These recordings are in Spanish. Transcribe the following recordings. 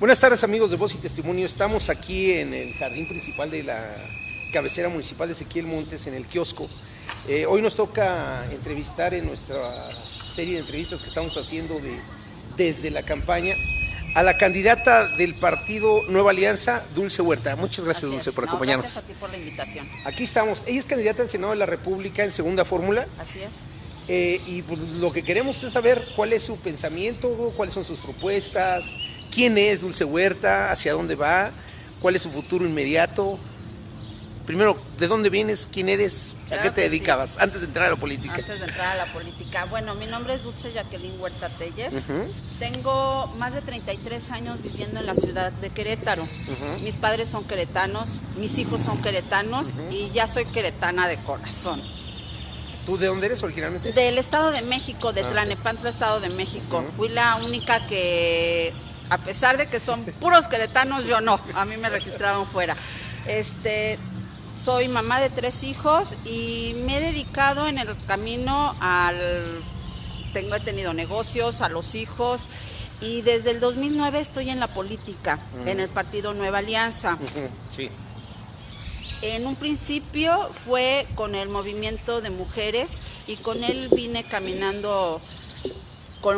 Buenas tardes, amigos de Voz y Testimonio. Estamos aquí en el jardín principal de la cabecera municipal de Ezequiel Montes, en el kiosco. Hoy nos toca entrevistar en nuestra serie de entrevistas que estamos haciendo desde la campaña a la candidata del partido Nueva Alianza, Dulce Huerta. Muchas gracias, Dulce, por acompañarnos. Gracias a ti por la invitación. Aquí estamos. Ella es candidata al Senado de la República en segunda fórmula. Así es. Y pues lo que queremos es saber cuál es su pensamiento, cuáles son sus propuestas, quién es Dulce Huerta, hacia dónde va, cuál es su futuro inmediato. Primero, ¿de dónde vienes? ¿Quién eres? Claro ¿A qué te dedicabas sí. antes de entrar a la política? Antes de entrar a la política. Bueno, mi nombre es Dulce Jacqueline Huerta Telles. Tengo más de 33 años viviendo en la ciudad de Querétaro. Mis padres son queretanos, mis hijos son queretanos y ya soy queretana de corazón. ¿Tú de dónde eres originalmente? Del Estado de México, de Tlalnepantla, Estado de México. Fui la única que, a pesar de que son puros queretanos, yo no. A mí me registraron fuera. Soy mamá de 3 hijos y me he dedicado en el camino he tenido negocios, a los hijos, y desde el 2009 estoy en la política, en el partido Nueva Alianza. Sí. En un principio fue con el movimiento de mujeres y con él vine caminando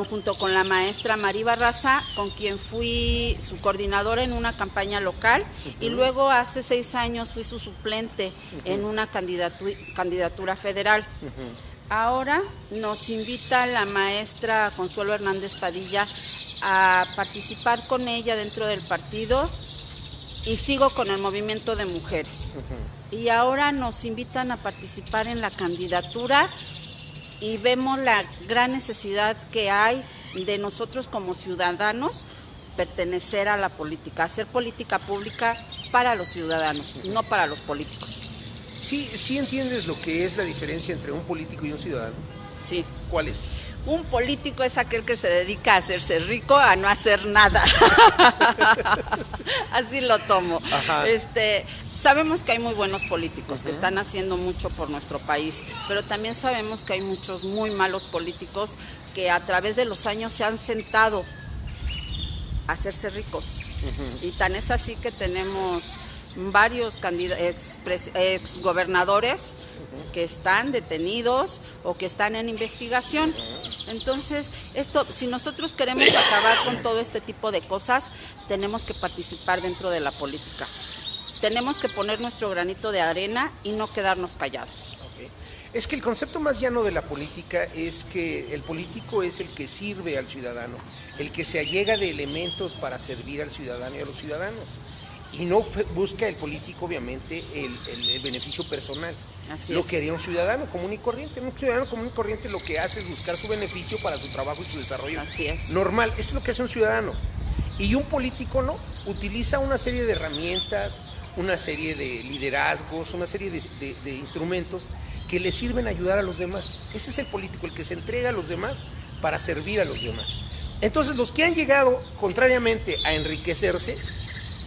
junto con la maestra Mari Barraza, con quien fui su coordinadora en una campaña local, y luego hace 6 años fui su suplente en una candidatura federal. Ahora nos invita la maestra Consuelo Hernández Padilla a participar con ella dentro del partido, y sigo con el movimiento de mujeres. Y ahora nos invitan a participar en la candidatura y vemos la gran necesidad que hay de nosotros como ciudadanos pertenecer a la política, hacer política pública para los ciudadanos, no para los políticos. ¿Sí entiendes lo que es la diferencia entre un político y un ciudadano? Sí. ¿Cuál es? Un político es aquel que se dedica a hacerse rico, a no hacer nada. Así lo tomo. Sabemos que hay muy buenos políticos que están haciendo mucho por nuestro país, pero también sabemos que hay muchos muy malos políticos que a través de los años se han sentado a hacerse ricos. Y tan es así que tenemos varios exgobernadores que están detenidos o que están en investigación. Entonces, si nosotros queremos acabar con todo este tipo de cosas, tenemos que participar dentro de la política. Tenemos que poner nuestro granito de arena y no quedarnos callados. Es que el concepto más llano de la política es que el político es el que sirve al ciudadano, el que se allega de elementos para servir al ciudadano y a los ciudadanos. Y no busca el político, obviamente, el beneficio personal. Lo que haría un ciudadano común y corriente. Un ciudadano común y corriente lo que hace es buscar su beneficio para su trabajo y su desarrollo normal. Eso es lo que hace un ciudadano. Y un político no. Utiliza una serie de herramientas, una serie de liderazgos, una serie de instrumentos que le sirven a ayudar a los demás. Ese es el político, el que se entrega a los demás para servir a los demás. Entonces, los que han llegado, contrariamente a enriquecerse,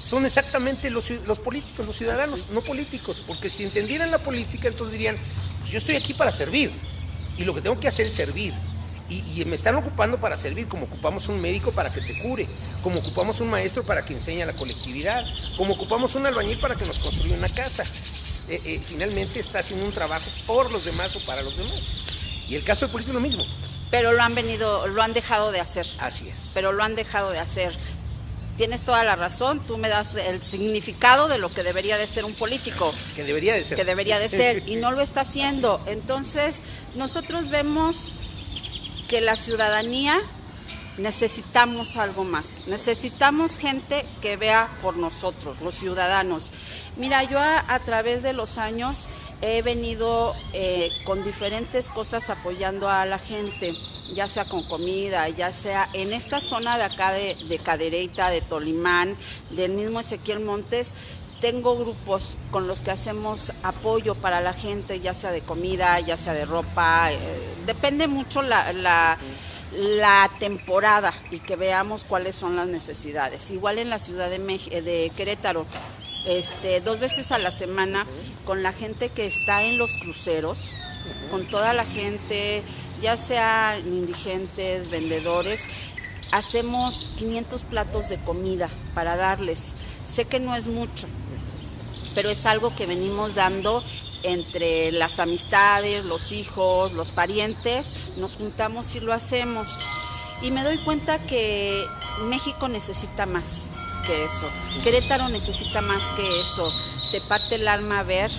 son exactamente los políticos, los ciudadanos, no políticos, porque si entendieran la política, entonces dirían, pues yo estoy aquí para servir, y lo que tengo que hacer es servir, y me están ocupando para servir, como ocupamos un médico para que te cure, como ocupamos un maestro para que enseñe a la colectividad, como ocupamos un albañil para que nos construya una casa. Finalmente está haciendo un trabajo por los demás o para los demás, y el caso del político es lo mismo. Pero lo han dejado de hacer. Así es. Pero lo han dejado de hacer. Tienes toda la razón, tú me das el significado de lo que debería de ser un político. Que debería de ser. Que debería de ser, y no lo está haciendo. Entonces, nosotros vemos que la ciudadanía necesitamos algo más. Necesitamos gente que vea por nosotros, los ciudadanos. Mira, yo a través de los años he venido con diferentes cosas apoyando a la gente, ya sea con comida, ya sea en esta zona de acá de Cadereyta, de Tolimán, del mismo Ezequiel Montes. Tengo grupos con los que hacemos apoyo para la gente, ya sea de comida, ya sea de ropa, depende mucho la temporada y que veamos cuáles son las necesidades. Igual en la ciudad de Querétaro, 2 veces a la semana, con la gente que está en los cruceros, con toda la gente, ya sean indigentes, vendedores, hacemos 500 platos de comida para darles. Sé que no es mucho, pero es algo que venimos dando entre las amistades, los hijos, los parientes, nos juntamos y lo hacemos. Y me doy cuenta que México necesita más que eso, Querétaro necesita más que eso. Te parte el alma ver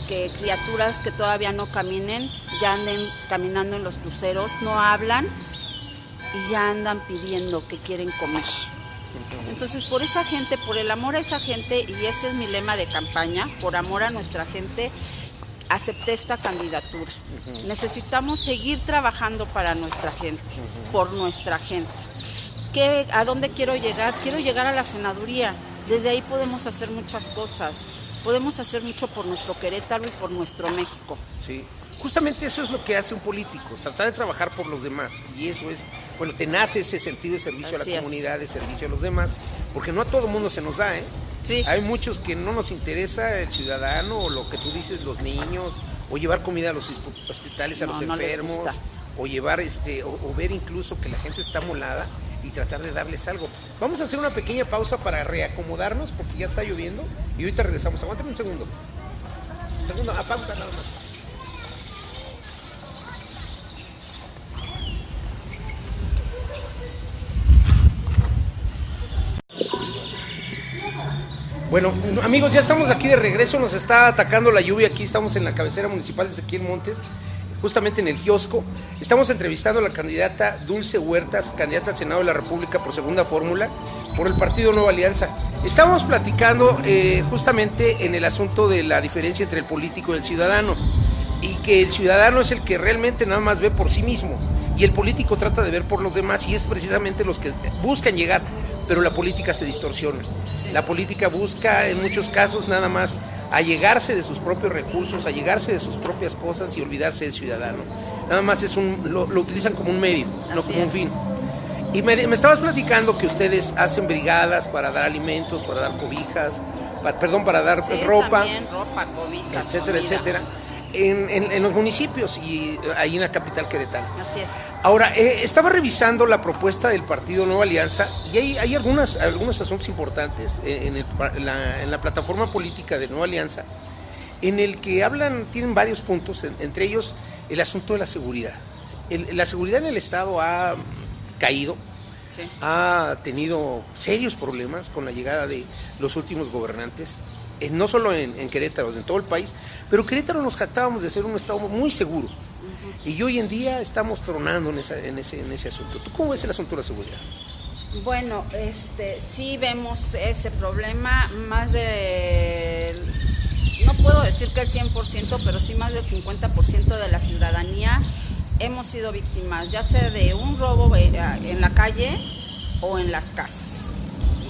que criaturas que todavía no caminen, ya anden caminando en los cruceros, no hablan y ya andan pidiendo que quieren comer. Entonces, por esa gente, por el amor a esa gente, y ese es mi lema de campaña, por amor a nuestra gente, acepté esta candidatura. Necesitamos seguir trabajando para nuestra gente, por nuestra gente. ¿A dónde quiero llegar? Quiero llegar a la senaduría. Desde ahí podemos hacer muchas cosas. Podemos hacer mucho por nuestro Querétaro y por nuestro México. Sí, justamente eso es lo que hace un político, tratar de trabajar por los demás. Y eso es, bueno, te nace ese sentido de servicio Así a la comunidad, de servicio a los demás, porque no a todo mundo se nos da, ¿eh? Sí. Hay muchos que no nos interesa el ciudadano, o lo que tú dices, los niños, o llevar comida a los hospitales, a los enfermos, o llevar, o ver incluso que la gente está molada y tratar de darles algo. Vamos a hacer una pequeña pausa para reacomodarnos porque ya está lloviendo y ahorita regresamos. Aguántame un segundo. Pausa nada más. Bueno, amigos, ya estamos aquí de regreso, nos está atacando la lluvia, aquí estamos en la cabecera municipal de Ezequiel Montes, justamente en el kiosco. Estamos entrevistando a la candidata Dulce Huertas, candidata al Senado de la República por segunda fórmula, por el partido Nueva Alianza. Estamos platicando justamente en el asunto de la diferencia entre el político y el ciudadano, y que el ciudadano es el que realmente nada más ve por sí mismo, y el político trata de ver por los demás, y es precisamente los que buscan llegar, pero la política se distorsiona. Sí. La política busca en muchos casos nada más allegarse de sus propios recursos, allegarse de sus propias cosas y olvidarse del ciudadano. Nada más lo utilizan como un medio, no como un fin. Y me estabas platicando que ustedes hacen brigadas para dar alimentos, para dar cobijas, para dar ropa, también ropa, cobijas, etcétera, comida, etcétera, en los municipios y ahí en la capital queretana. Así es. Ahora, estaba revisando la propuesta del partido Nueva Alianza y hay algunos asuntos importantes en la plataforma política de Nueva Alianza, en el que tienen varios puntos, entre ellos el asunto de la seguridad. La seguridad en el Estado ha caído, sí, ha tenido serios problemas con la llegada de los últimos gobernantes, no solo en Querétaro, en todo el país, pero Querétaro nos jactábamos de ser un Estado muy seguro. Y hoy en día estamos tronando en ese asunto. ¿Tú cómo ves el asunto de la seguridad? Bueno, sí vemos ese problema, no puedo decir que el 100%, pero sí más del 50% de la ciudadanía hemos sido víctimas, ya sea de un robo en la calle o en las casas.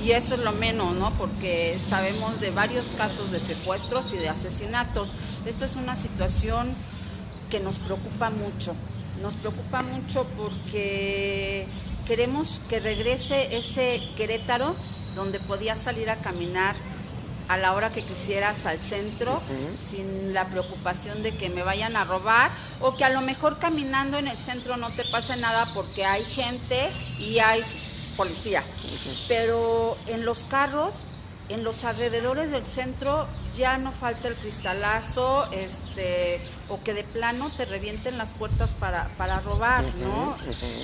Y eso es lo menos, ¿no? Porque sabemos de varios casos de secuestros y de asesinatos. Esto es una situación que nos preocupa mucho porque queremos que regrese ese Querétaro donde podías salir a caminar a la hora que quisieras al centro, sin la preocupación de que me vayan a robar, o que a lo mejor caminando en el centro no te pase nada porque hay gente y hay policía, pero en los carros, en los alrededores del centro ya no falta el cristalazo, o que de plano te revienten las puertas para robar, ¿no?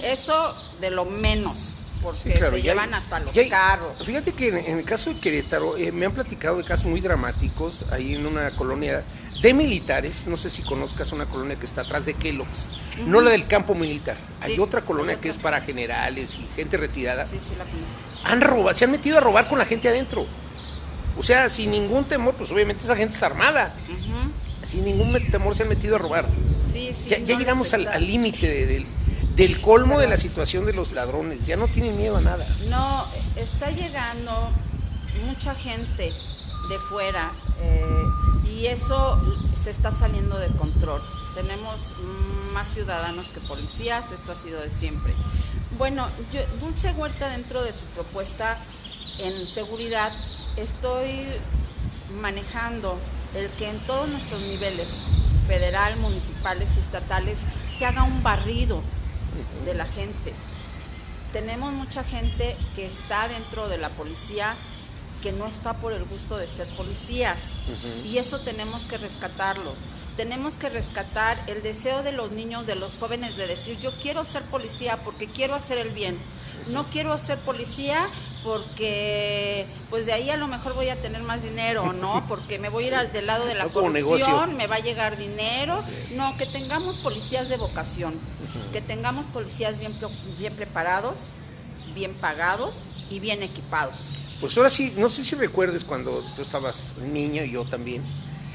Eso de lo menos, porque sí, claro, se llevan hasta los carros. Fíjate que en el caso de Querétaro me han platicado de casos muy dramáticos ahí en una colonia de militares, no sé si conozcas una colonia que está atrás de Kellogg's, no la del campo militar, sí, hay otra colonia que es para generales y gente retirada. Sí, la conozco. Se han metido a robar con la gente adentro. O sea, sin ningún temor, pues obviamente esa gente está armada. Sin ningún temor se han metido a robar. Sí, ya llegamos al límite del colmo de la situación de los ladrones. Ya no tienen miedo a nada. No, está llegando mucha gente de fuera y eso se está saliendo de control. Tenemos más ciudadanos que policías, esto ha sido de siempre. Bueno, Dulce Huerta, dentro de su propuesta en seguridad, estoy manejando el que en todos nuestros niveles, federal, municipales y estatales, se haga un barrido de la gente. tenemos mucha gente que está dentro de la policía que no está por el gusto de ser policías, y eso tenemos que rescatarlos. Tenemos que rescatar el deseo de los niños, de los jóvenes, de decir, yo quiero ser policía porque quiero hacer el bien. No quiero ser policía porque pues de ahí a lo mejor voy a tener más dinero, ¿no? Porque me voy a ir del lado de la corrupción, me va a llegar dinero. No, que tengamos policías de vocación, que tengamos policías bien preparados, bien pagados y bien equipados. Pues ahora sí, no sé si recuerdes cuando tú estabas niño y yo también,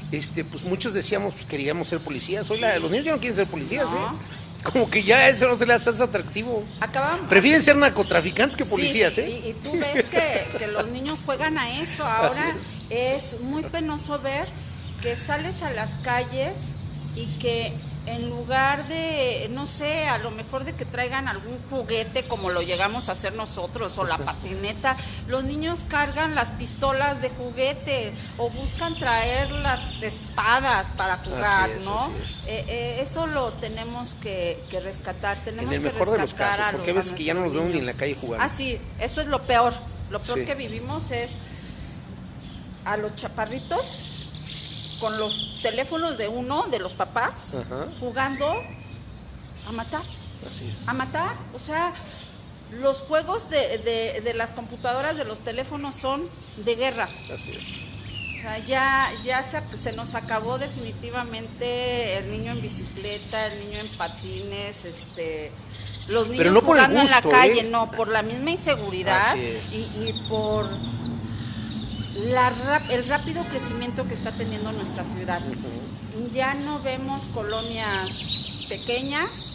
pues muchos decíamos pues, queríamos ser policías. Hoy los niños ya no quieren ser policías, No. Como que ya eso no se les hace atractivo. Prefieren ser narcotraficantes que policías, y tú ves que los niños juegan a eso. Ahora es muy penoso ver que sales a las calles y que en lugar de, no sé, a lo mejor de que traigan algún juguete como lo llegamos a hacer nosotros, o la patineta, los niños cargan las pistolas de juguete o buscan traer las espadas para jugar, ¿no? Eso lo tenemos que rescatar. Tenemos en el mejor de los casos, porque a veces que ya no los vemos ni en la calle jugando. Sí, eso es lo peor. Lo peor que vivimos es a los chaparritos con los teléfonos de los papás, jugando a matar. Así es. A matar, o sea, los juegos de las computadoras, de los teléfonos son de guerra. Así es. O sea, ya se nos acabó definitivamente el niño en bicicleta, el niño en patines, los niños pero no por jugando el gusto, en la calle, no, por la misma inseguridad y por el rápido crecimiento que está teniendo nuestra ciudad. Ya no vemos colonias pequeñas,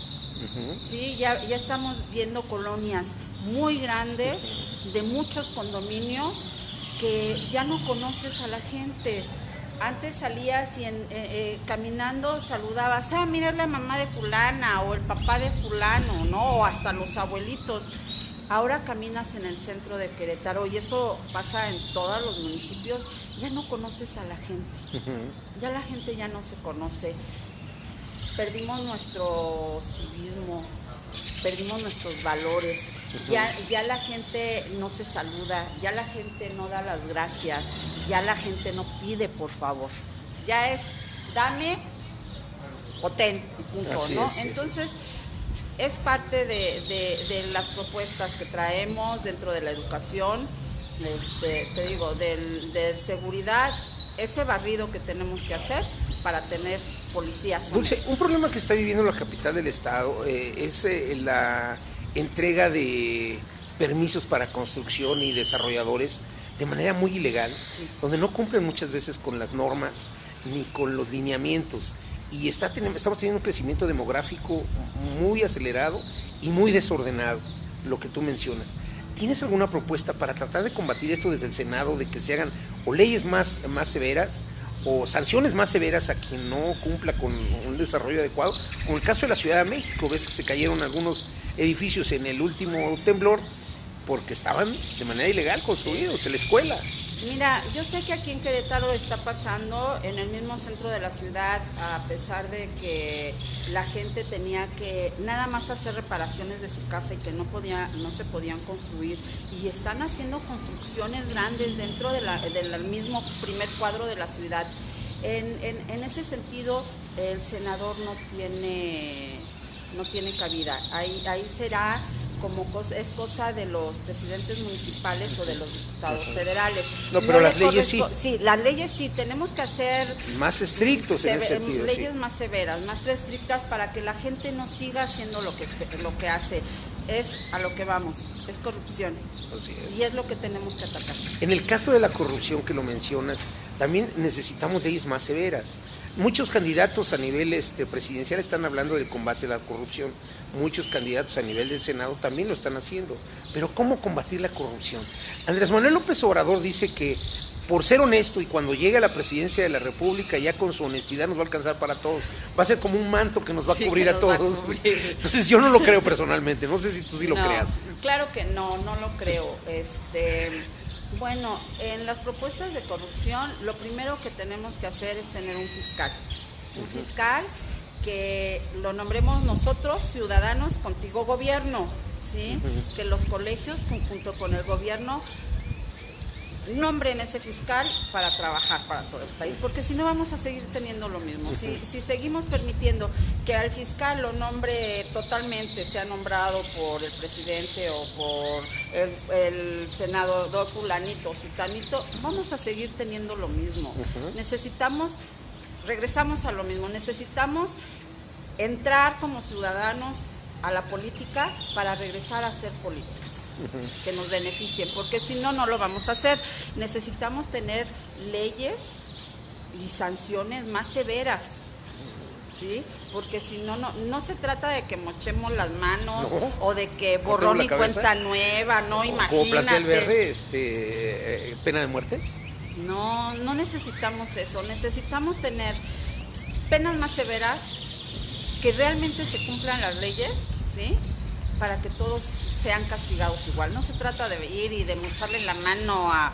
¿sí? Ya estamos viendo colonias muy grandes, de muchos condominios, que ya no conoces a la gente. Antes salías y caminando saludabas, mira la mamá de fulana o el papá de fulano, ¿no? O hasta los abuelitos. Ahora caminas en el centro de Querétaro y eso pasa en todos los municipios, ya no conoces a la gente, ya la gente ya no se conoce, perdimos nuestro civismo, perdimos nuestros valores, ya la gente no se saluda, ya la gente no da las gracias, ya la gente no pide por favor, ya es dame o ten y punto, ¿no? Entonces es parte de las propuestas que traemos dentro de la educación, te digo, de seguridad, ese barrido que tenemos que hacer para tener policías. Dulce, un problema que está viviendo la capital del estado es la entrega de permisos para construcción y desarrolladores de manera muy ilegal, donde no cumplen muchas veces con las normas ni con los lineamientos. Y estamos teniendo un crecimiento demográfico muy acelerado y muy desordenado, lo que tú mencionas. ¿Tienes alguna propuesta para tratar de combatir esto desde el Senado, de que se hagan o leyes más severas o sanciones más severas a quien no cumpla con un desarrollo adecuado? Como el caso de la Ciudad de México, ves que se cayeron algunos edificios en el último temblor porque estaban de manera ilegal construidos en la escuela. Mira, yo sé que aquí en Querétaro está pasando, en el mismo centro de la ciudad, a pesar de que la gente tenía que nada más hacer reparaciones de su casa y que no se podían construir, y están haciendo construcciones grandes dentro del mismo primer cuadro de la ciudad. En ese sentido, el senador no tiene cabida. Ahí será es cosa de los presidentes municipales o de los diputados federales. No, pero las leyes sí. Sí, las leyes sí, tenemos que hacer más estrictos en ese sentido. Leyes más severas, más restrictas para que la gente no siga haciendo lo que hace. Es a lo que vamos, es corrupción. Así es. Y es lo que tenemos que atacar. En el caso de la corrupción que lo mencionas, también necesitamos leyes más severas. Muchos candidatos a nivel presidencial están hablando del combate a la corrupción, muchos candidatos a nivel del Senado también lo están haciendo, pero ¿cómo combatir la corrupción? Andrés Manuel López Obrador dice que por ser honesto y cuando llegue a la presidencia de la República ya con su honestidad nos va a alcanzar para todos, va a ser como un manto que nos va a cubrir a todos. Entonces yo no lo creo personalmente, no sé si tú sí lo creas. Claro que no lo creo. Bueno, en las propuestas de corrupción, lo primero que tenemos que hacer es tener un fiscal. Un fiscal que lo nombremos nosotros, ciudadanos, contigo gobierno, ¿sí? Que los colegios, junto con el gobierno, nombren ese fiscal para trabajar para todo el país, porque si no vamos a seguir teniendo lo mismo. Si seguimos permitiendo que al fiscal lo nombre totalmente, sea nombrado por el presidente o por el senador fulanito o sultanito, vamos a seguir teniendo lo mismo. Regresamos a lo mismo, necesitamos entrar como ciudadanos a la política para regresar a hacer políticas que nos beneficien, porque si no, no lo vamos a hacer. Necesitamos tener leyes y sanciones más severas, ¿sí? Porque si no, no se trata de que mochemos las manos, no, o de que borrón y cuenta nueva, no, imagínate. Como plantea el Verde, pena de muerte. No necesitamos eso, necesitamos tener penas más severas, que realmente se cumplan las leyes, ¿sí? Para que todos sean castigados igual. No se trata de ir y de mocharle la mano a...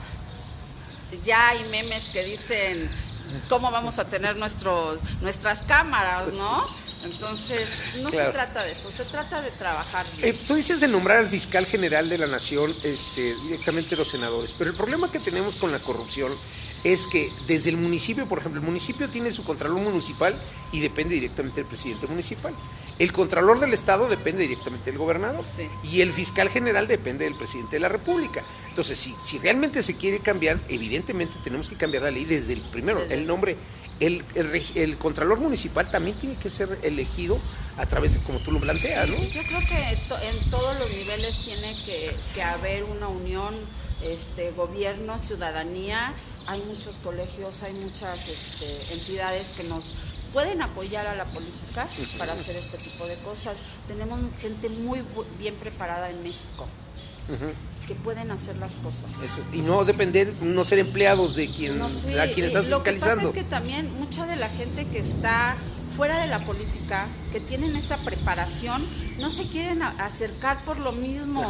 Ya hay memes que dicen cómo vamos a tener nuestras cámaras, ¿no? Entonces, no claro. Se trata de eso, se trata de trabajar bien. Tú dices de nombrar al fiscal general de la nación directamente los senadores, pero el problema que tenemos con la corrupción es que desde el municipio, por ejemplo, el municipio tiene su contralor municipal y depende directamente del presidente municipal. El contralor del estado depende directamente del gobernador, sí. Y el fiscal general depende del presidente de la república. Entonces, si realmente se quiere cambiar, evidentemente tenemos que cambiar la ley desde el primero, el nombre. El contralor municipal también tiene que ser elegido a través de como tú lo planteas, ¿no? Yo creo que en todos los niveles tiene que haber una unión, gobierno, ciudadanía. Hay muchos colegios, hay muchas entidades que nos pueden apoyar a la política para hacer este tipo de cosas. Tenemos gente muy bien preparada en México. Que pueden hacer las cosas. Y no depender, no ser empleados de quien, a quien estás fiscalizando. Lo que pasa es que también mucha de la gente que está fuera de la política, que tienen esa preparación, no se quieren acercar por lo mismo,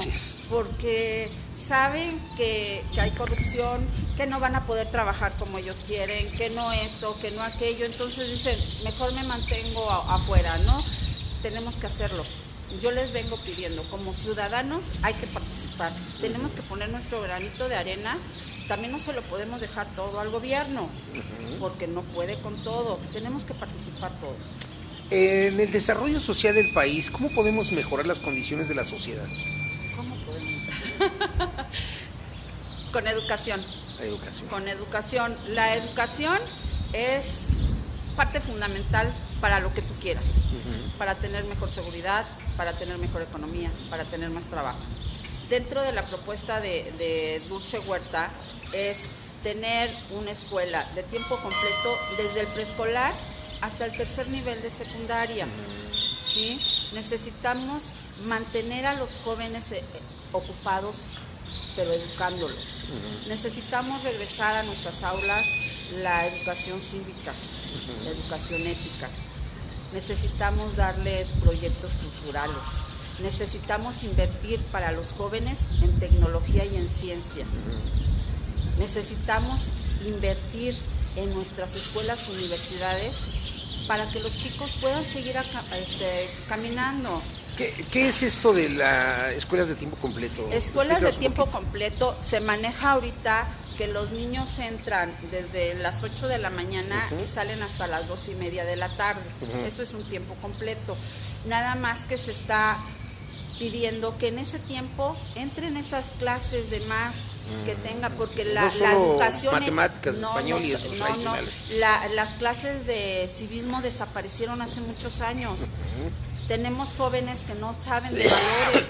porque saben que hay corrupción, que no van a poder trabajar como ellos quieren, que no esto, que no aquello, entonces dicen, mejor me mantengo afuera, ¿no? Tenemos que hacerlo. Yo les vengo pidiendo, como ciudadanos hay que participar, tenemos que poner nuestro granito de arena, también no se lo podemos dejar todo al gobierno, porque no puede con todo, tenemos que participar todos. En el desarrollo social del país, ¿cómo podemos mejorar las condiciones de la sociedad? ¿Cómo podemos? Con educación. Con educación. La educación es parte fundamental para lo que tú quieras, para tener mejor seguridad, para tener mejor economía, para tener más trabajo. Dentro de la propuesta de Dulce Huerta es tener una escuela de tiempo completo desde el preescolar hasta el tercer nivel de secundaria, ¿sí? Necesitamos mantener a los jóvenes ocupados, pero educándolos. Necesitamos regresar a nuestras aulas la educación cívica, la educación ética. Necesitamos darles proyectos culturales. Necesitamos invertir para los jóvenes en tecnología y en ciencia. Necesitamos invertir en nuestras escuelas, universidades, para que los chicos puedan seguir caminando. ¿Qué es esto de las escuelas de tiempo completo? Escuelas de tiempo completo se maneja ahorita que los niños entran desde las 8 de la mañana y salen hasta las 2:30 de la tarde. Eso es un tiempo completo. Nada más que se está pidiendo que en ese tiempo entren esas clases de más que tenga, porque la educación... matemáticas, español y esos tradicionales. Las clases de civismo desaparecieron hace muchos años. Tenemos jóvenes que no saben de valores.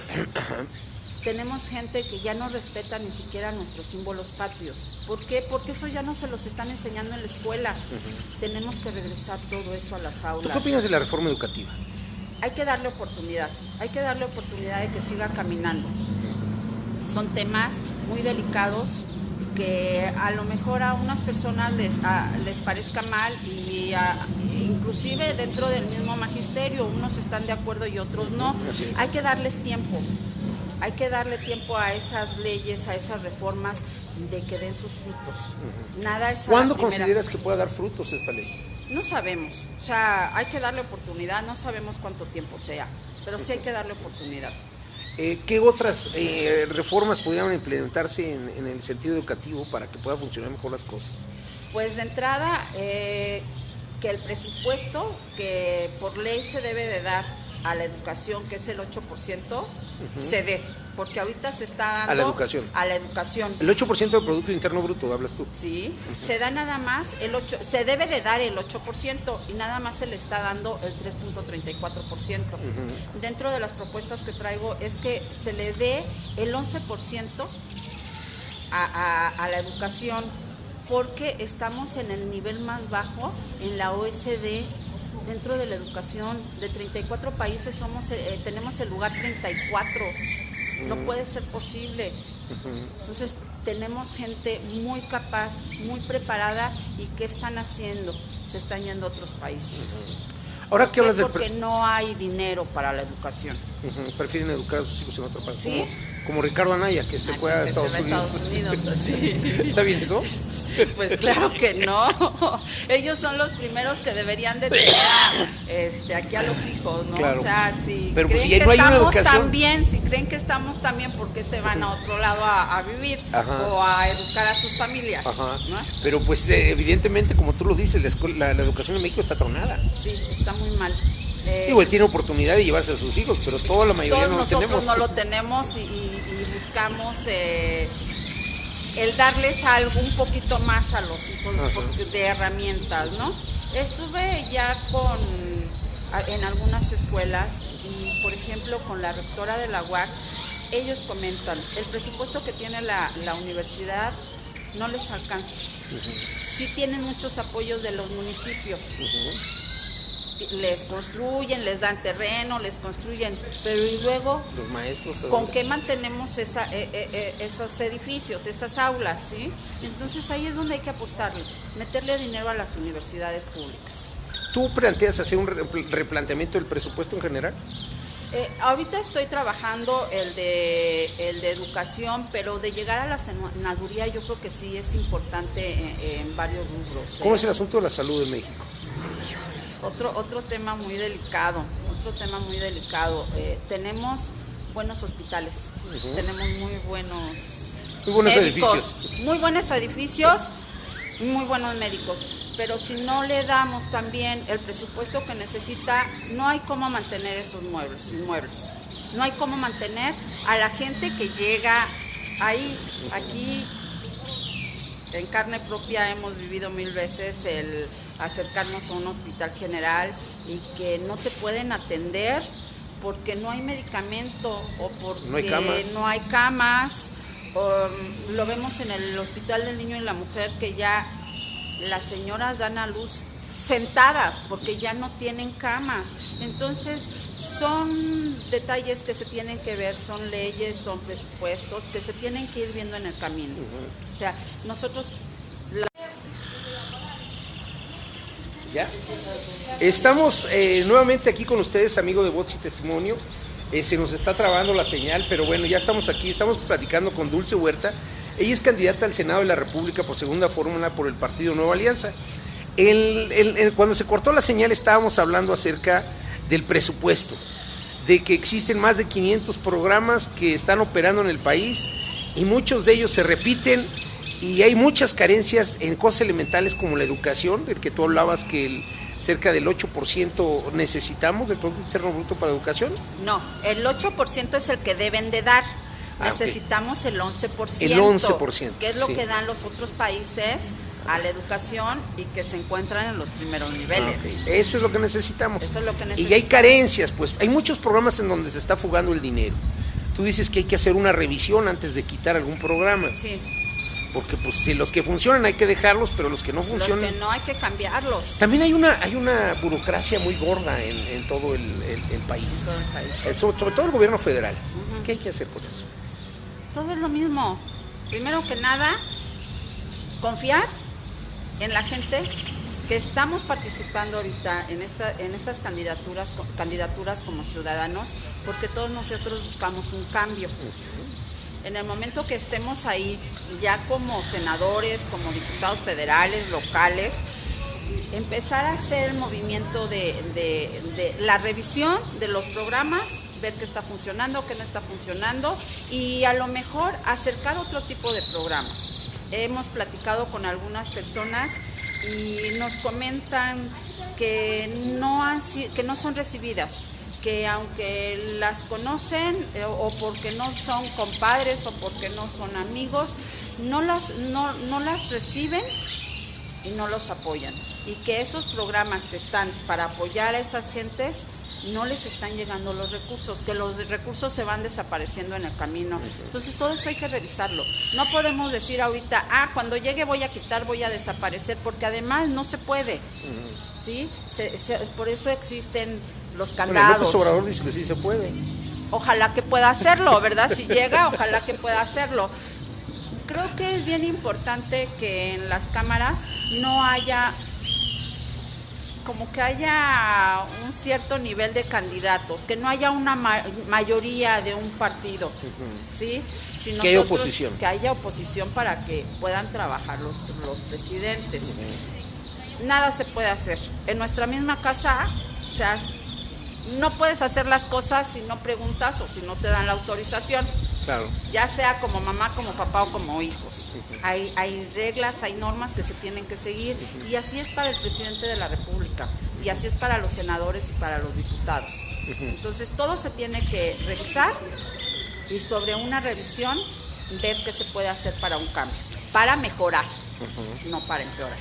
Tenemos gente que ya no respeta ni siquiera nuestros símbolos patrios. ¿Por qué? Porque eso ya no se los están enseñando en la escuela. Tenemos que regresar todo eso a las aulas. ¿Tú qué opinas de la reforma educativa? Hay que darle oportunidad de que siga caminando. Son temas muy delicados que a lo mejor a unas personas les parezca mal y inclusive dentro del mismo magisterio unos están de acuerdo y otros no. Hay que darles tiempo. Hay que darle tiempo a esas leyes, a esas reformas, de que den sus frutos. Nada es ¿Cuándo consideras que pueda dar frutos esta ley? No sabemos, o sea, hay que darle oportunidad, no sabemos cuánto tiempo sea, pero sí hay que darle oportunidad. ¿Qué otras reformas podrían implementarse en el sentido educativo para que pueda funcionar mejor las cosas? Pues de entrada, que el presupuesto que por ley se debe de dar a la educación, que es el 8%, se dé, porque ahorita se está dando a la educación. A la educación. El 8% del Producto Interno Bruto, hablas tú. Sí, se da nada más se debe de dar el 8% y nada más se le está dando el 3.34%. Dentro de las propuestas que traigo es que se le dé el 11% a la educación, porque estamos en el nivel más bajo en la OECD. Dentro de la educación, de 34 países tenemos el lugar 34. No puede ser posible. Entonces tenemos gente muy capaz, muy preparada, y ¿qué están haciendo? Se están yendo a otros países. Ahora que hablas porque no hay dinero para la educación. Prefieren educar a sus hijos en otro país. ¿Sí? Como Ricardo Anaya, que se fue a Estados Unidos. Así. ¿Está bien eso? Pues claro que no. Ellos son los primeros que deberían de tener aquí a los hijos, ¿no? Claro. O sea, si pero creen si que no hay una estamos educación tan bien, si creen que estamos tan bien, ¿por qué se van a otro lado a vivir? O a educar a sus familias? ¿No? Pero pues evidentemente, como tú lo dices, la educación en México está tronada. Sí, está muy mal. Digo, él tiene oportunidad de llevarse a sus hijos, pero toda la mayoría no lo tenemos. Nosotros no lo tenemos y buscamos el darles algo un poquito más a los hijos de herramientas, ¿no? Estuve ya en algunas escuelas y, por ejemplo, con la rectora de la UAC, ellos comentan, el presupuesto que tiene la universidad no les alcanza. Sí tienen muchos apoyos de los municipios. Les construyen, les dan terreno, les construyen, pero y luego, los maestros, ¿con qué mantenemos esos edificios, esas aulas? ¿Sí? Entonces ahí es donde hay que apostarle, meterle dinero a las universidades públicas. ¿Tú planteas hacer un replanteamiento del presupuesto en general? Ahorita estoy trabajando el de educación, pero de llegar a la senaduría yo creo que sí es importante en varios rubros. ¿Cómo es el asunto de la salud en México? Otro tema muy delicado, tenemos buenos hospitales, tenemos muy buenos médicos, edificios, muy buenos médicos, pero si no le damos también el presupuesto que necesita, no hay cómo mantener esos inmuebles, no hay cómo mantener a la gente que llega ahí. Aquí en carne propia hemos vivido 1000 veces el acercarnos a un hospital general y que no te pueden atender porque no hay medicamento o porque no hay camas. Lo vemos en el Hospital del Niño y la Mujer, que ya las señoras dan a luz sentadas porque ya no tienen camas. Entonces son detalles que se tienen que ver, son leyes, son presupuestos que se tienen que ir viendo en el camino. O sea, nosotros... ¿Ya? Estamos nuevamente aquí con ustedes, amigos de Voz y Testimonio. Se nos está trabando la señal, pero bueno, ya estamos aquí, estamos platicando con Dulce Huerta. Ella es candidata al Senado de la República por segunda fórmula por el Partido Nueva Alianza. Cuando se cortó la señal estábamos hablando acerca del presupuesto, de que existen más de 500 programas que están operando en el país y muchos de ellos se repiten y hay muchas carencias en cosas elementales como la educación, del que tú hablabas que cerca del 8% necesitamos del Producto Interno Bruto para educación. No, el 8% es el que deben de dar. Necesitamos el 11%. El 11%. Que es lo que dan los otros países a la educación y que se encuentran en los primeros niveles. Eso es lo que necesitamos. Eso es lo que necesitamos. Y hay carencias, pues hay muchos programas en donde se está fugando el dinero. Tú dices que hay que hacer una revisión antes de quitar algún programa. Sí. Porque pues si los que funcionan hay que dejarlos, pero los que no funcionan... Los que no hay que cambiarlos. También hay una burocracia muy gorda en todo el país. Todo el país. Sobre todo el gobierno federal. ¿Qué hay que hacer por eso? Todo es lo mismo. Primero que nada, confiar en la gente que estamos participando ahorita en estas candidaturas como ciudadanos, porque todos nosotros buscamos un cambio. En el momento que estemos ahí, ya como senadores, como diputados federales, locales, empezar a hacer el movimiento de la revisión de los programas ver qué está funcionando, qué no está funcionando y a lo mejor acercar otro tipo de programas. Hemos platicado con algunas personas y nos comentan que no son recibidas, que aunque las conocen o porque no son compadres o porque no son amigos, no las reciben y no los apoyan. Y que esos programas que están para apoyar a esas gentes no les están llegando los recursos, que los recursos se van desapareciendo en el camino. Entonces todo eso hay que revisarlo. No podemos decir ahorita, cuando llegue voy a quitar, voy a desaparecer, porque además no se puede, ¿sí? Por eso existen los candados. Bueno, López Obrador dice que sí se puede. Ojalá que pueda hacerlo, ¿verdad? Si llega, ojalá que pueda hacerlo. Creo que es bien importante que en las cámaras no haya, como que haya un cierto nivel de candidatos, que no haya una mayoría de un partido, ¿sí? Si que haya oposición. Que haya oposición para que puedan trabajar los presidentes. Nada se puede hacer. En nuestra misma casa, o sea, no puedes hacer las cosas si no preguntas o si no te dan la autorización. Claro. Ya sea como mamá, como papá o como hijos. Hay reglas, hay normas que se tienen que seguir y así es para el presidente de la República y así es para los senadores y para los diputados. Entonces todo se tiene que revisar y sobre una revisión ver qué se puede hacer para un cambio, para mejorar, no para empeorar.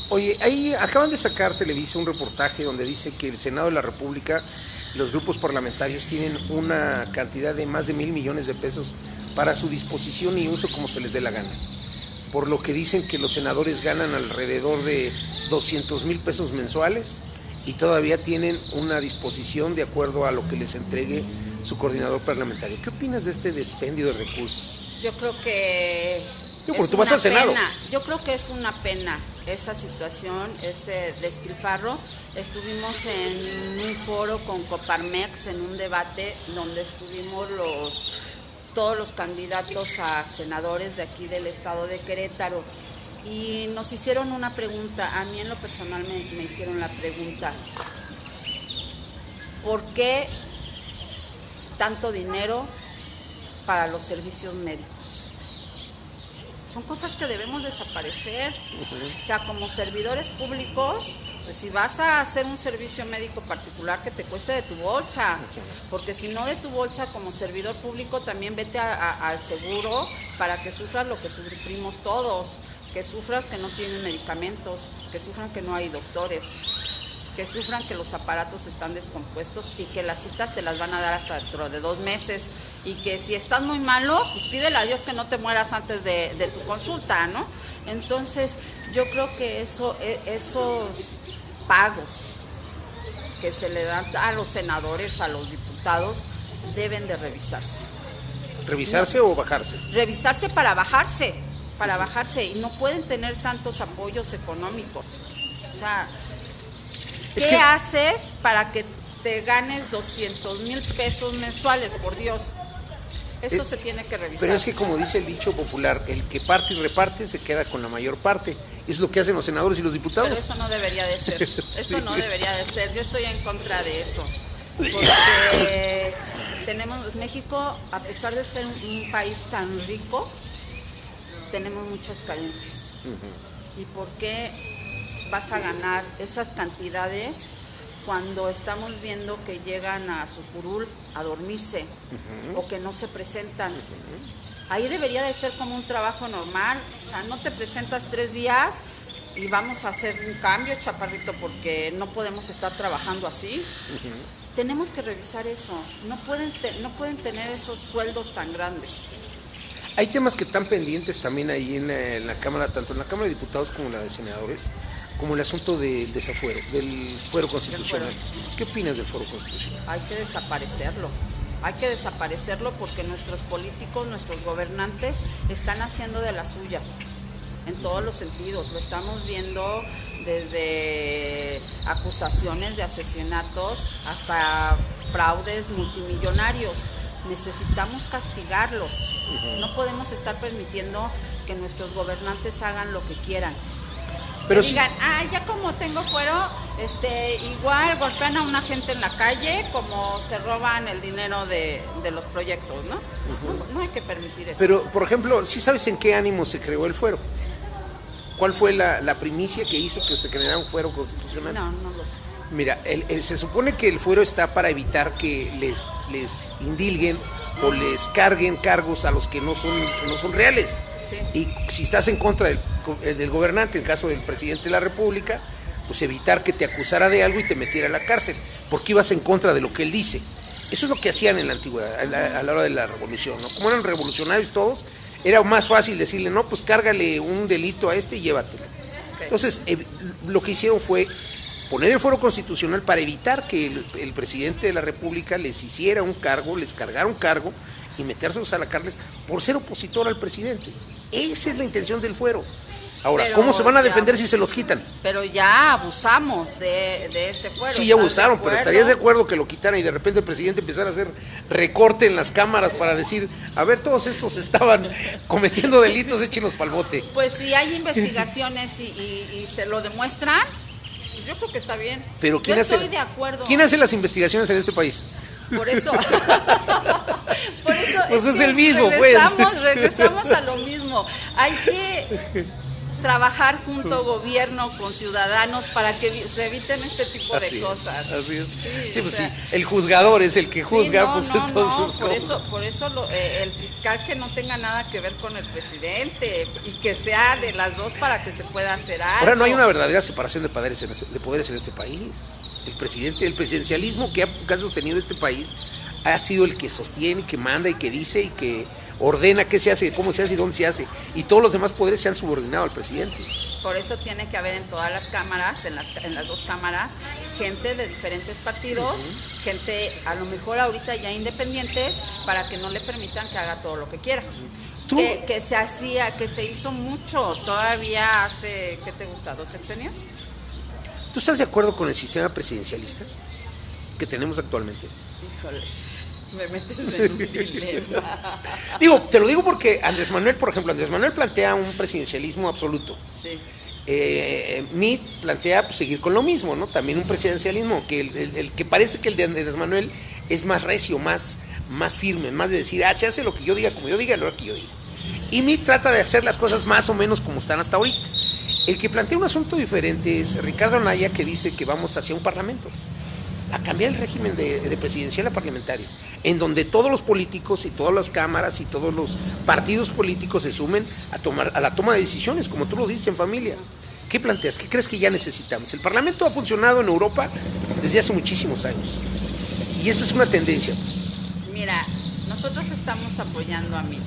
Oye, ahí acaban de sacar Televisa un reportaje donde dice que el Senado de la República, los grupos parlamentarios tienen una cantidad de más de 1,000 millones de pesos para su disposición y uso como se les dé la gana. Por lo que dicen que los senadores ganan alrededor de 200,000 pesos mensuales y todavía tienen una disposición de acuerdo a lo que les entregue su coordinador parlamentario. ¿Qué opinas de este despendio de recursos? Yo creo que porque tú vas al Senado. Yo creo que es una pena esa situación, ese despilfarro. Estuvimos en un foro con Coparmex, en un debate donde estuvimos todos los candidatos a senadores de aquí del estado de Querétaro y nos hicieron una pregunta. A mí en lo personal me hicieron la pregunta: ¿por qué tanto dinero para los servicios médicos? Son cosas que debemos desaparecer. O sea, como servidores públicos, pues si vas a hacer un servicio médico particular, que te cueste de tu bolsa, porque si no de tu bolsa como servidor público, también vete al seguro para que sufras lo que sufrimos todos, que sufras que no tienen medicamentos, que sufran que no hay doctores, que sufran que los aparatos están descompuestos y que las citas te las van a dar hasta dentro de 2 meses y que si estás muy malo, pues pídele a Dios que no te mueras antes de tu consulta, ¿no? Entonces, yo creo que esos pagos que se le dan a los senadores, a los diputados, deben de revisarse. ¿Revisarse o bajarse? Revisarse para bajarse, y no pueden tener tantos apoyos económicos. O sea, ¿qué haces para que te ganes 200,000 pesos mensuales, por Dios? Eso se tiene que revisar. Pero es que, como dice el dicho popular, el que parte y reparte se queda con la mayor parte. Eso es lo que hacen los senadores y los diputados. Pero eso no debería de ser. Eso no debería de ser. Yo estoy en contra de eso. Porque México, a pesar de ser un país tan rico, tenemos muchas carencias. ¿Y por qué vas a ganar esas cantidades cuando estamos viendo que llegan a su curul a dormirse o que no se presentan? Ahí debería de ser como un trabajo normal. O sea, no te presentas 3 días y vamos a hacer un cambio, chaparrito, porque no podemos estar trabajando así. Tenemos que revisar eso. No pueden tener esos sueldos tan grandes. Hay temas que están pendientes también ahí en la Cámara, tanto en la Cámara de Diputados como en la de Senadores, como el asunto del desafuero, del fuero constitucional. ¿Qué opinas del fuero constitucional? Hay que desaparecerlo porque nuestros políticos, nuestros gobernantes están haciendo de las suyas en todos los sentidos. Lo estamos viendo desde acusaciones de asesinatos hasta fraudes multimillonarios. Necesitamos castigarlos. No podemos estar permitiendo que nuestros gobernantes hagan lo que quieran. Pero que digan, ya como tengo fuero, igual golpean a una gente en la calle, como se roban el dinero de los proyectos, ¿no? No hay que permitir eso. Pero, por ejemplo, ¿sí sabes en qué ánimo se creó el fuero? ¿Cuál fue la primicia que hizo que se creara un fuero constitucional? No lo sé. Mira, se supone que el fuero está para evitar que les indilguen o les carguen cargos a los que no son reales. Sí. Y si estás en contra del gobernante, en el caso del presidente de la República, pues evitar que te acusara de algo y te metiera a la cárcel, porque ibas en contra de lo que él dice. Eso es lo que hacían en la antigüedad, a la hora de la revolución, ¿no? Como eran revolucionarios todos, era más fácil decirle, no, pues cárgale un delito a y llévatelo. Okay. Entonces, lo que hicieron fue poner el fuero constitucional para evitar que el presidente de la República les hiciera un cargo, les cargara un cargo y metérselos a la cárcel por ser opositor al presidente. Esa es la intención del fuero. Ahora, pero ¿cómo se van a defender si se los quitan? Pero ya abusamos de ese fuero. Sí, ya abusaron, pero ¿estarías de acuerdo que lo quitaran y de repente el presidente empezara a hacer recorte en las cámaras para decir, a ver, todos estos estaban cometiendo delitos, échenlos pa'l bote? Pues si hay investigaciones y se lo demuestran, yo creo que está bien. Pero yo estoy de acuerdo. ¿Quién hace las investigaciones en este país? Por eso. Pues es el mismo, regresamos a lo mismo. Hay que trabajar junto gobierno con ciudadanos para que se eviten este tipo de cosas. Así es. Sí, pues sí, el juzgador es el que juzga, pues entonces. Por eso el fiscal que no tenga nada que ver con el presidente y que sea de las dos para que se pueda hacer algo. Ahora no hay una verdadera separación de poderes en este país. El presidencialismo que ha sostenido este país ha sido el que sostiene, que manda y que dice y que ordena qué se hace, cómo se hace y dónde se hace. Y todos los demás poderes se han subordinado al presidente. Por eso tiene que haber en todas las cámaras, en las dos cámaras, gente de diferentes partidos, gente a lo mejor ahorita ya independientes, para que no le permitan que haga todo lo que quiera. Que se hizo mucho todavía hace, ¿qué te gusta? ¿2 sexenios? ¿Tú estás de acuerdo con el sistema presidencialista que tenemos actualmente? Híjole, me metes en un dilema. Te lo digo porque Andrés Manuel plantea un presidencialismo absoluto. Sí. Meade plantea pues, seguir con lo mismo, ¿no? También un presidencialismo que el que parece que el de Andrés Manuel es más recio, más firme, más de decir, se hace lo que yo diga, como yo diga, lo que yo diga. Y Meade trata de hacer las cosas más o menos como están hasta ahorita. El que plantea un asunto diferente es Ricardo Anaya, que dice que vamos hacia un parlamento, a cambiar el régimen de presidencial a parlamentario, en donde todos los políticos y todas las cámaras y todos los partidos políticos se sumen a la toma de decisiones, como tú lo dices, en familia. ¿Qué planteas? ¿Qué crees que ya necesitamos? El parlamento ha funcionado en Europa desde hace muchísimos años, y esa es una tendencia, pues. Mira, nosotros estamos apoyando a Meade.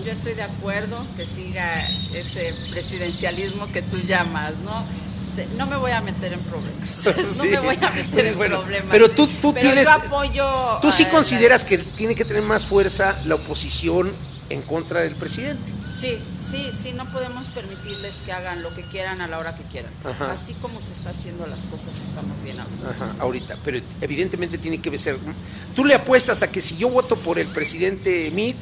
Yo estoy de acuerdo que siga ese presidencialismo que tú llamas, ¿no? No me voy a meter en problemas. Sí. No me voy a meter en problemas. Pero tú tienes. Yo apoyo. ¿Tú sí consideras que tiene que tener más fuerza la oposición en contra del presidente? Sí, no podemos permitirles que hagan lo que quieran a la hora que quieran. Ajá. Así como se está haciendo las cosas, estamos bien ahorita. Pero evidentemente tiene que ser. ¿Tú le apuestas a que si yo voto por el presidente Meade,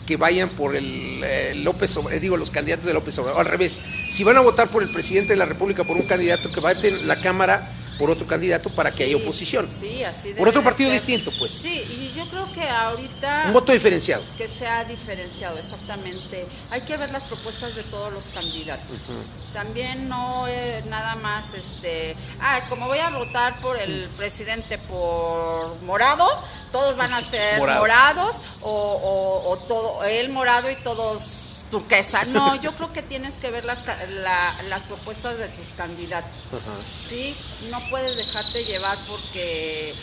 que vayan por los candidatos de López Obrador? Al revés, si van a votar por el presidente de la República por un candidato, que vaya en la Cámara por otro candidato para que haya oposición. Sí, así por otro partido distinto, pues. Sí, y yo creo que ahorita... Un voto diferenciado. Que sea diferenciado, exactamente. Hay que ver las propuestas de todos los candidatos. También no nada más, como voy a votar por el presidente por morado, todos van a ser morados o todo, él morado y todos turquesa. No, yo creo que tienes que ver las propuestas de tus candidatos. Sí, no puedes dejarte llevar porque...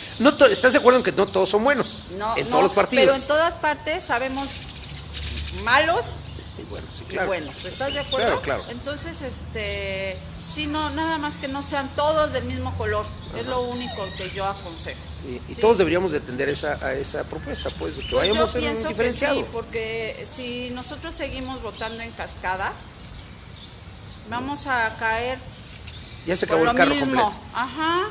¿Estás de acuerdo en que no todos son buenos? Todos los partidos. Pero en todas partes sabemos malos y buenos, sí, claro. Y buenos. ¿Estás de acuerdo? Claro. Entonces, sí, no, nada más que no sean todos del mismo color. Es lo único que yo aconsejo. Y todos deberíamos de atender a esa propuesta, pues, de que vayamos en un diferenciado. Sí, porque si nosotros seguimos votando en cascada, vamos a caer. Ya se acabó el carro completo. Ajá.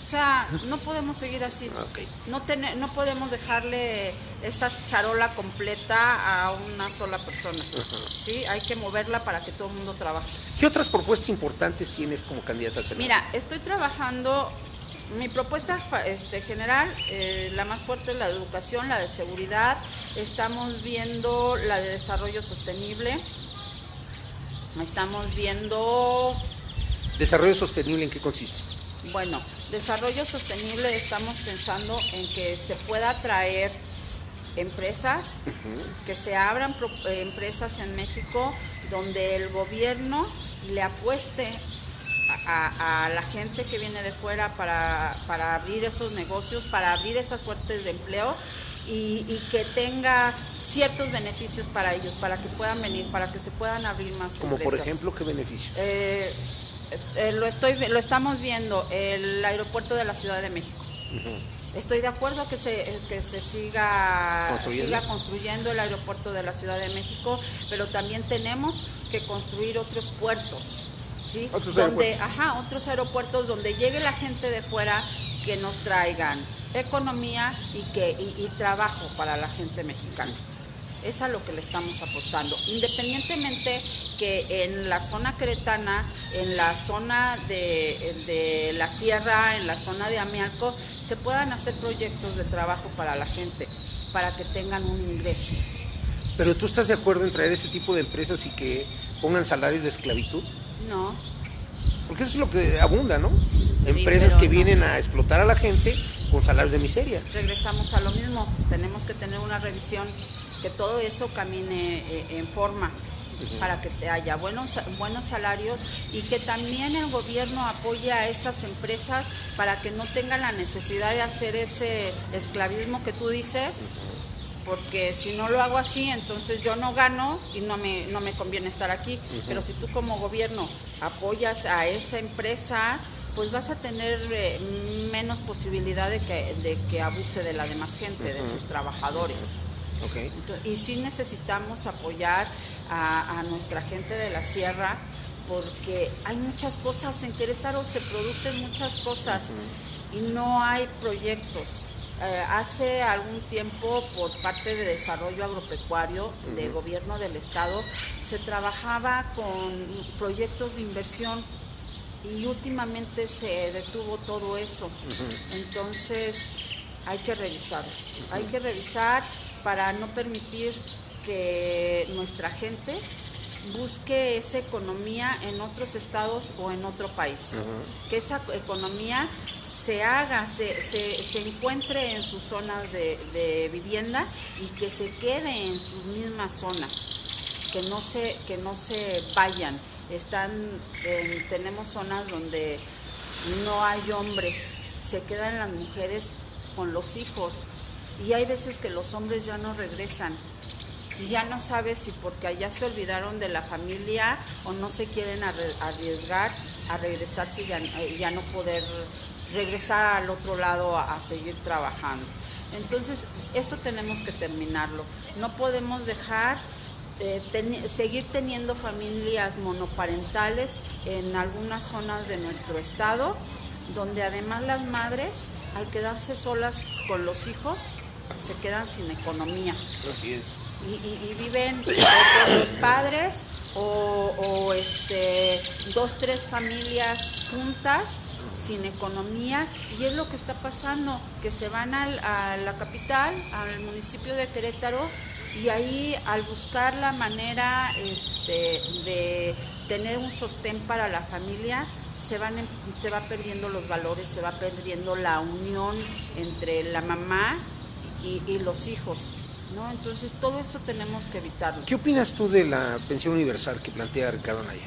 O sea, no podemos seguir así. Okay. No podemos dejarle esa charola completa a una sola persona. ¿Sí? Hay que moverla para que todo el mundo trabaje. ¿Qué otras propuestas importantes tienes como candidata al Senado? Mira, estoy trabajando, mi propuesta general, la más fuerte es la de educación, la de seguridad. Estamos viendo la de desarrollo sostenible. Estamos viendo... ¿Desarrollo sostenible en qué consiste? Bueno, desarrollo sostenible, estamos pensando en que se pueda atraer empresas, que se abran empresas en México donde el gobierno le apueste a la gente que viene de fuera para abrir esos negocios, para abrir esas fuentes de empleo y que tenga ciertos beneficios para ellos, para que puedan venir, para que se puedan abrir más Como empresas. por ejemplo, ¿qué beneficios? Lo estamos viendo, el aeropuerto de la Ciudad de México. Estoy de acuerdo que se siga construyendo el aeropuerto de la Ciudad de México, pero también tenemos que construir otros puertos, ¿sí? Otros aeropuertos donde llegue la gente de fuera, que nos traigan economía y trabajo para la gente mexicana. Es a lo que le estamos apostando, independientemente que en la zona queretana, en la zona de la sierra, en la zona de Amialco, se puedan hacer proyectos de trabajo para la gente, para que tengan un ingreso. ¿Pero tú estás de acuerdo en traer ese tipo de empresas y que pongan salarios de esclavitud? No. Porque eso es lo que abunda, ¿no? Sí, Empresas que vienen a explotar a la gente con salarios de miseria. Regresamos a lo mismo, tenemos que tener una revisión, que todo eso camine en forma, para que haya buenos salarios y que también el gobierno apoye a esas empresas para que no tengan la necesidad de hacer ese esclavismo que tú dices, porque si no lo hago así, entonces yo no gano y no me conviene estar aquí. Pero si tú como gobierno apoyas a esa empresa, pues vas a tener menos posibilidad de que abuse de la demás gente, de sus trabajadores. Okay. Y sí necesitamos apoyar a nuestra gente de la sierra, porque hay muchas cosas, en Querétaro se producen muchas cosas y no hay proyectos. Hace algún tiempo, por parte de Desarrollo Agropecuario del gobierno del estado, se trabajaba con proyectos de inversión y últimamente se detuvo todo eso. Entonces hay que revisar para no permitir que nuestra gente busque esa economía en otros estados o en otro país. Que esa economía se haga, se encuentre en sus zonas de vivienda y que se quede en sus mismas zonas, que no se vayan. Tenemos zonas donde no hay hombres, se quedan las mujeres con los hijos y hay veces que los hombres ya no regresan y ya no sabes si porque allá se olvidaron de la familia o no se quieren arriesgar a regresarse y ya no poder regresar al otro lado a seguir trabajando. Entonces eso tenemos que terminarlo, no podemos dejar seguir teniendo familias monoparentales en algunas zonas de nuestro estado, donde además las madres, al quedarse solas con los hijos, se quedan sin economía. Así es. Y viven con los padres o 2, 3 familias juntas sin economía, y es lo que está pasando, que se van a la capital, al municipio de Querétaro, y ahí al buscar la manera de tener un sostén para la familia, se va perdiendo los valores, se va perdiendo la unión entre la mamá y los hijos, ¿no? Entonces todo eso tenemos que evitarlo. ¿Qué opinas tú de la pensión universal que plantea Ricardo Anaya?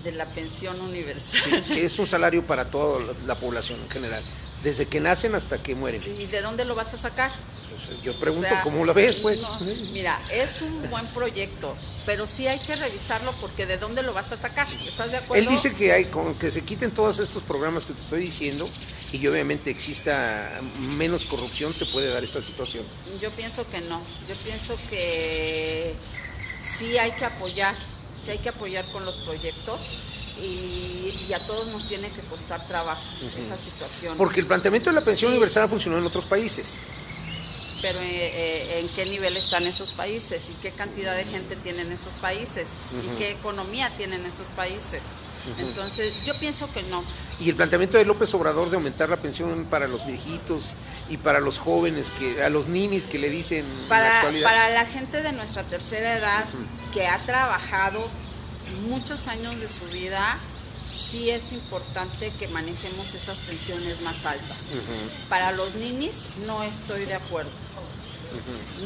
De la pensión universal. Sí, que es un salario para toda la población en general, desde que nacen hasta que mueren. ¿Y de dónde lo vas a sacar? Pues yo pregunto, ¿cómo lo ves, pues? No, mira, es un buen proyecto, pero sí hay que revisarlo, porque ¿de dónde lo vas a sacar? ¿Estás de acuerdo? Él dice que con que se quiten todos estos programas que te estoy diciendo y obviamente exista menos corrupción, se puede dar esta situación. Yo pienso que no. Yo pienso que sí hay que apoyar con los proyectos y a todos nos tiene que costar trabajo esa situación. Porque el planteamiento de la pensión universal funcionó en otros países. pero en qué nivel están esos países y qué cantidad de gente tienen esos países y qué economía tienen esos países. Entonces, yo pienso que no. Y el planteamiento de López Obrador de aumentar la pensión para los viejitos y para los jóvenes, a los ninis que le dicen en la actualidad. Para la gente de nuestra tercera edad que ha trabajado muchos años de su vida, sí es importante que manejemos esas pensiones más altas. Para los ninis no estoy de acuerdo.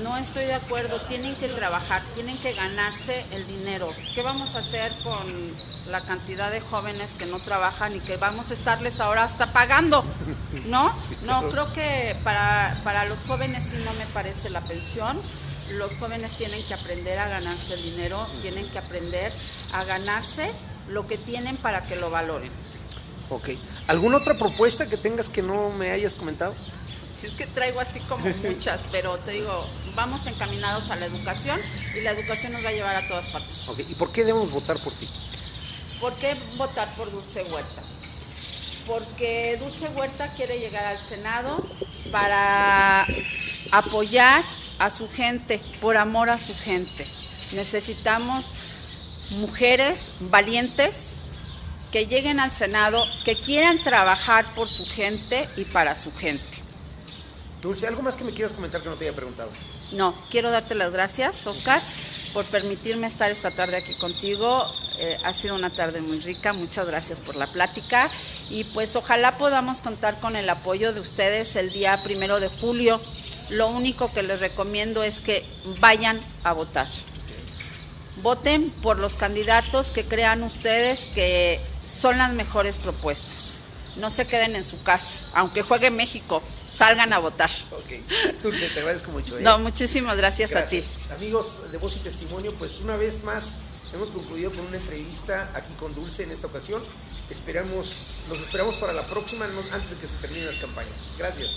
No estoy de acuerdo, tienen que trabajar, tienen que ganarse el dinero. ¿Qué vamos a hacer con la cantidad de jóvenes que no trabajan y que vamos a estarles ahora hasta pagando? ¿No? Sí, No, creo que para los jóvenes sí no me parece la pensión. Los jóvenes tienen que aprender a ganarse el dinero, tienen que aprender a ganarse lo que tienen para que lo valoren. Ok. ¿Alguna otra propuesta que tengas que no me hayas comentado? Es que traigo así como muchas, pero te digo, vamos encaminados a la educación y la educación nos va a llevar a todas partes. Okay. ¿Y por qué debemos votar por ti? ¿Por qué votar por Dulce Huerta? Porque Dulce Huerta quiere llegar al Senado para apoyar a su gente, por amor a su gente. Necesitamos mujeres valientes que lleguen al Senado, que quieran trabajar por su gente y para su gente. Dulce, ¿algo más que me quieras comentar que no te haya preguntado? No, quiero darte las gracias, Oscar, por permitirme estar esta tarde aquí contigo. Ha sido una tarde muy rica, muchas gracias por la plática y pues ojalá podamos contar con el apoyo de ustedes el día 1 de julio. Lo único que les recomiendo es que vayan a votar. Voten por los candidatos que crean ustedes que son las mejores propuestas. No se queden en su casa, aunque juegue México, salgan a votar. Ok, Dulce, te agradezco mucho. No, muchísimas gracias a ti. Amigos de Voz y Testimonio, pues una vez más hemos concluido con una entrevista aquí con Dulce en esta ocasión. Nos esperamos para la próxima, antes de que se terminen las campañas. Gracias.